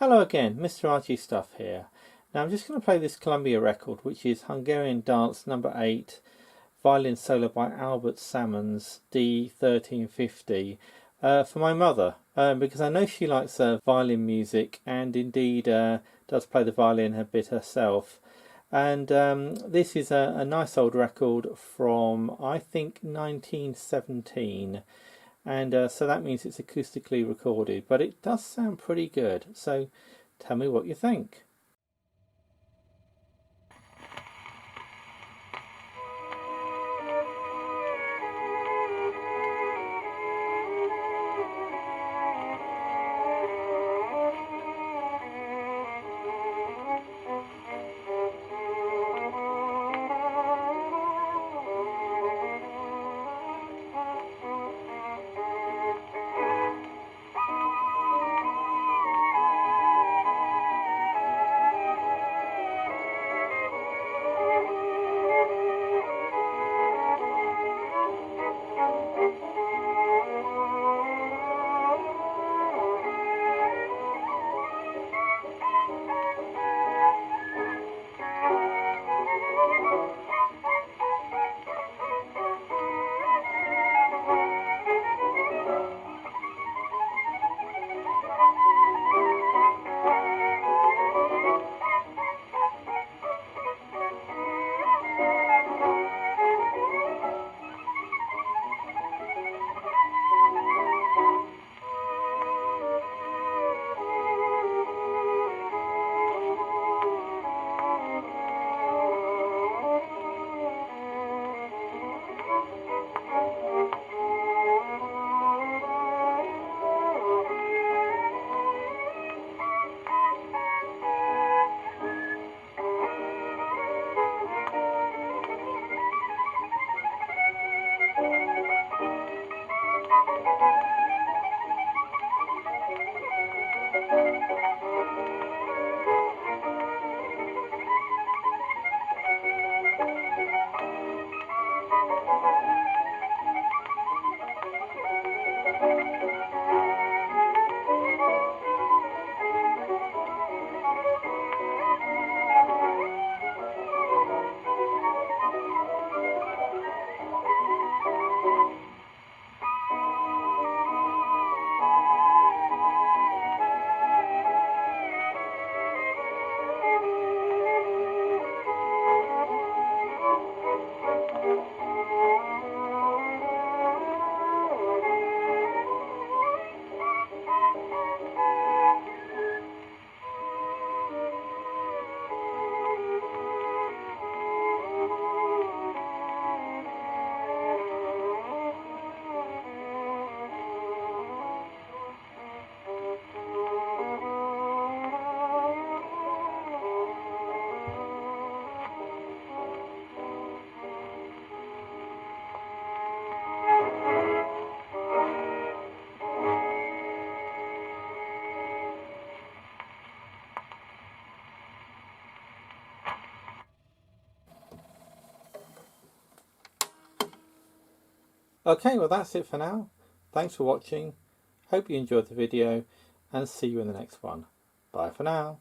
Hello again, Mr. Archie Stuff here. Now I'm just going to play this Columbia record, which is Hungarian Dance No. 8, violin solo by Albert Salmons, D1350, for my mother, because I know she likes violin music and indeed does play the violin a bit herself. And this is a nice old record from, I think, 1917. And so that means it's acoustically recorded, but it does sound pretty good. So tell me what you think. Okay, well that's it for now. Thanks for watching. Hope you enjoyed the video and see you in the next one. Bye for now.